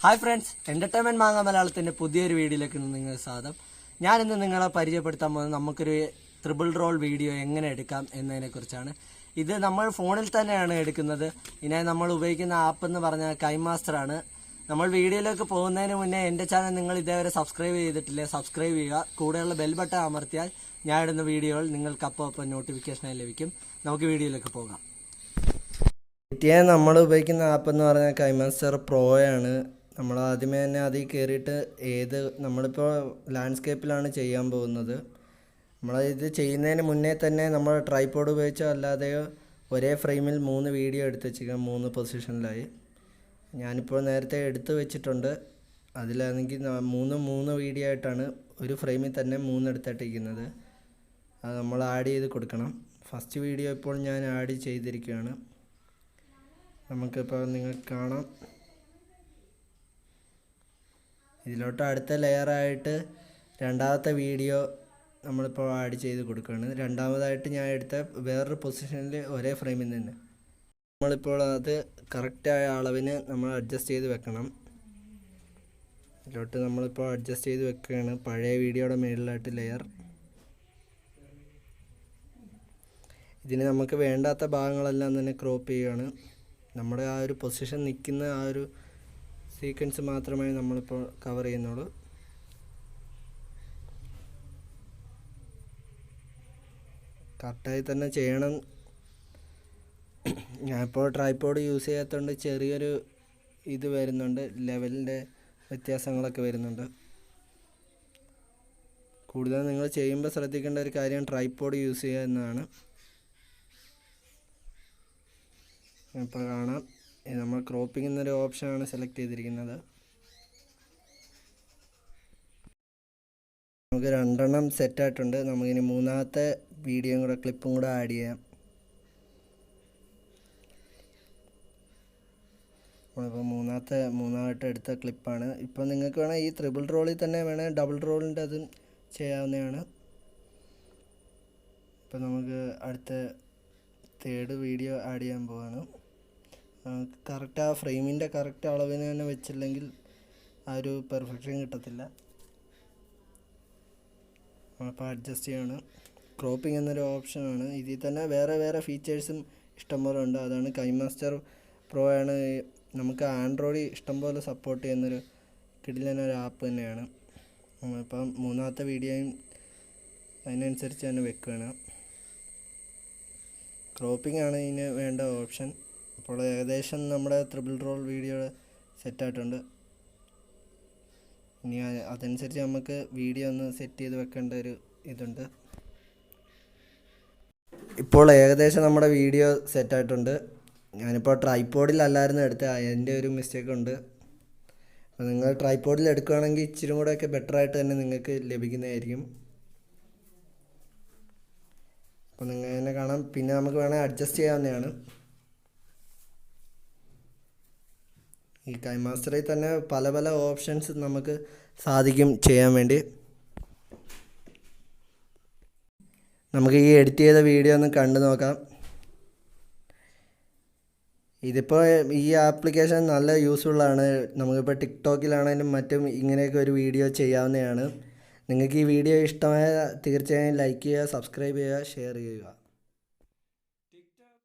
Hi friends, entertainment മാങ്ങ മലയാളത്തിന്റെ പുതിയൊരു വീഡിയോയിലേക്ക് നിങ്ങൾക്ക് സ്വാഗതം. ഞാൻ ഇന്ന് നിങ്ങളെ പരിചയപ്പെടുത്താൻ പോകുന്നത് നമുക്കൊരു ട്രിപ്പിൾ റോൾ വീഡിയോ എങ്ങനെ എടുക്കാം എന്നതിനെ കുറിച്ചാണ്. ഇത് നമ്മൾ ഫോണിൽ തന്നെയാണ് എടുക്കുന്നത്. ഇതിനായി നമ്മൾ ഉപയോഗിക്കുന്ന ആപ്പ് എന്ന് പറഞ്ഞാൽ കൈമാസ്റ്റർ ആണ്. നമ്മൾ വീഡിയോയിലേക്ക് പോകുന്നതിന് മുന്നേ എൻ്റെ ചാനൽ നിങ്ങൾ ഇതേവരെ സബ്സ്ക്രൈബ് ചെയ്തിട്ടില്ലേ, സബ്സ്ക്രൈബ് ചെയ്യുക. കൂടെയുള്ള ബെൽ ബട്ടൺ അമർത്തിയാൽ ഞാൻ ഇടുന്ന വീഡിയോകൾ നിങ്ങൾക്ക് അപ്പോൾ നോട്ടിഫിക്കേഷനായി ലഭിക്കും. നമുക്ക് വീഡിയോയിലേക്ക് പോകാം. നമ്മൾ ഉപയോഗിക്കുന്ന ആപ്പ് എന്ന് പറഞ്ഞാൽ കൈമാസ്റ്റർ പ്രോ ആണ്. നമ്മൾ ആദ്യമേ തന്നെ അതിൽ കയറിയിട്ട് നമ്മളിപ്പോൾ ലാൻഡ്സ്കേപ്പിലാണ് ചെയ്യാൻ പോകുന്നത്. ഇത് ചെയ്യുന്നതിന് മുന്നേ തന്നെ നമ്മൾ ട്രൈപോഡ് ഉപയോഗിച്ചോ അല്ലാതെയോ ഒരേ ഫ്രെയിമിൽ 3 വീഡിയോ എടുത്ത് വെച്ചിരിക്കാം, 3 പൊസിഷനിലായി. ഞാനിപ്പോൾ നേരത്തെ എടുത്ത് വെച്ചിട്ടുണ്ട്. അതിലാണെങ്കിൽ 3 വീഡിയോ ആയിട്ടാണ് ഒരു ഫ്രെയിമിൽ തന്നെ 3 എടുത്തിട്ടിരിക്കുന്നത്. അത് നമ്മൾ ആഡ് ചെയ്ത് കൊടുക്കണം. ഫസ്റ്റ് വീഡിയോ ഇപ്പോൾ ഞാൻ ആഡ് ചെയ്തിരിക്കുകയാണ്. നമുക്കിപ്പോൾ നിങ്ങൾക്ക് കാണാം. ഇതിലോട്ട് അടുത്ത ലെയറായിട്ട് രണ്ടാമത്തെ വീഡിയോ നമ്മളിപ്പോൾ ആഡ് ചെയ്ത് കൊടുക്കുകയാണ്. രണ്ടാമതായിട്ട് ഞാൻ എടുത്ത വേറൊരു പൊസിഷനിൽ ഒരേ ഫ്രെയിമിൽ നിന്ന് നമ്മളിപ്പോൾ അത് കറക്റ്റായ അളവിന് നമ്മൾ അഡ്ജസ്റ്റ് ചെയ്ത് വെക്കണം. ഇതിലോട്ട് നമ്മളിപ്പോൾ അഡ്ജസ്റ്റ് ചെയ്ത് വെക്കുകയാണ്. പഴയ വീഡിയോയുടെ മുകളിലായിട്ട് ലെയർ. ഇതിന് നമുക്ക് വേണ്ടാത്ത ഭാഗങ്ങളെല്ലാം തന്നെ ക്രോപ്പ് ചെയ്യുകയാണ്. നമ്മുടെ ആ ഒരു പൊസിഷൻ നിൽക്കുന്ന ആ ഒരു സീക്വൻസ് മാത്രമേ നമ്മളിപ്പോൾ കവർ ചെയ്യുന്നുള്ളൂ. കറക്റ്റായി തന്നെ ചെയ്യണം. ഞാനിപ്പോൾ ട്രൈപോഡ് യൂസ് ചെയ്യാത്തതുകൊണ്ട് ചെറിയൊരു ഇത് വരുന്നുണ്ട്, ലെവലിൻ്റെ വ്യത്യാസങ്ങളൊക്കെ വരുന്നുണ്ട്. കൂടുതൽ നിങ്ങൾ ചെയ്യുമ്പോൾ ശ്രദ്ധിക്കേണ്ട ഒരു കാര്യം ട്രൈപോഡ് യൂസ് ചെയ്യുക എന്നതാണ്. ഇപ്പോൾ കാണാം, നമ്മൾ ക്രോപ്പിംഗ് എന്നൊരു ഓപ്ഷനാണ് സെലക്ട് ചെയ്തിരിക്കുന്നത്. നമുക്ക് 2 സെറ്റായിട്ടുണ്ട്. നമുക്കിനി മൂന്നാമത്തെ വീഡിയോയും കൂടെ ക്ലിപ്പും കൂടെ ആഡ് ചെയ്യാം. നമ്മളിപ്പോൾ മൂന്നാമത്തെ എടുത്ത ക്ലിപ്പാണ്. ഇപ്പോൾ നിങ്ങൾക്ക് വേണേൽ ഈ ട്രിപ്പിൾ റോളിൽ തന്നെ വേണേൽ ഡബിൾ റോളിൻ്റെ അതും ചെയ്യാവുന്നതാണ്. ഇപ്പോൾ നമുക്ക് അടുത്ത 3rd വീഡിയോ ആഡ് ചെയ്യാൻ പോവാണ്. കറക്റ്റ് ആ ഫ്രെയിമിൻ്റെ കറക്റ്റ് അളവിന് തന്നെ വെച്ചില്ലെങ്കിൽ ആ ഒരു പെർഫെക്ഷൻ കിട്ടത്തില്ല. അപ്പോൾ അഡ്ജസ്റ്റ് ചെയ്യണം. ക്രോപ്പിംഗ് എന്നൊരു ഓപ്ഷനാണ്. ഇതിൽ തന്നെ വേറെ ഫീച്ചേഴ്സും ഇഷ്ടംപോലെ ഉണ്ട്. അതാണ് കൈമാസ്റ്റർ പ്രോ ആണ്. നമുക്ക് ആൻഡ്രോയിഡ് ഇഷ്ടംപോലെ സപ്പോർട്ട് ചെയ്യുന്നൊരു കിടിലനൊരു ആപ്പ് തന്നെയാണ്. ഇപ്പം മൂന്നാമത്തെ വീഡിയോയും അതിനനുസരിച്ച് തന്നെ വെക്കുകയാണ്. ക്രോപ്പിംഗ് ആണ് ഇതിന് വേണ്ട ഓപ്ഷൻ. അപ്പോൾ ഏകദേശം നമ്മുടെ ട്രിപ്പിൾ റോൾ വീഡിയോ സെറ്റായിട്ടുണ്ട്. ഇനി അതനുസരിച്ച് നമുക്ക് വീഡിയോ ഒന്ന് സെറ്റ് ചെയ്ത് വെക്കേണ്ട ഒരു ഇതുണ്ട്. ഇപ്പോൾ ഏകദേശം നമ്മുടെ വീഡിയോ സെറ്റായിട്ടുണ്ട്. ഞാനിപ്പോൾ ട്രൈപോഡിലല്ലായിരുന്നു എടുത്തത്, അതിൻ്റെ ഒരു മിസ്റ്റേക്ക് ഉണ്ട്. അപ്പോൾ നിങ്ങൾ ട്രൈപോഡിൽ എടുക്കുകയാണെങ്കിൽ ഇച്ചിരി കൂടെയൊക്കെ ബെറ്ററായിട്ട് തന്നെ നിങ്ങൾക്ക് ലഭിക്കുന്നതായിരിക്കും. അപ്പോൾ നിങ്ങൾ തന്നെ കാണാം. പിന്നെ നമുക്ക് വേണമെങ്കിൽ അഡ്ജസ്റ്റ് ചെയ്യാവുന്നതാണ്. ഈ കൈമാസ്റ്ററിൽ തന്നെ പല ഓപ്ഷൻസ് നമുക്ക് സാധിക്കും ചെയ്യാൻ വേണ്ടി. നമുക്ക് ഈ എഡിറ്റ് ചെയ്ത വീഡിയോ ഒന്ന് കണ്ടു നോക്കാം. ഇതിപ്പോൾ ഈ ആപ്ലിക്കേഷൻ നല്ല യൂസ്ഫുള്ളാണ്. നമുക്കിപ്പോൾ ടിക്ടോക്കിലാണെങ്കിലും മറ്റും ഇങ്ങനെയൊക്കെ ഒരു വീഡിയോ ചെയ്യാവുന്നതാണ്. നിങ്ങൾക്ക് ഈ വീഡിയോ ഇഷ്ടമായ തീർച്ചയായും ലൈക്ക് ചെയ്യുക, സബ്സ്ക്രൈബ് ചെയ്യുക, ഷെയർ ചെയ്യുക.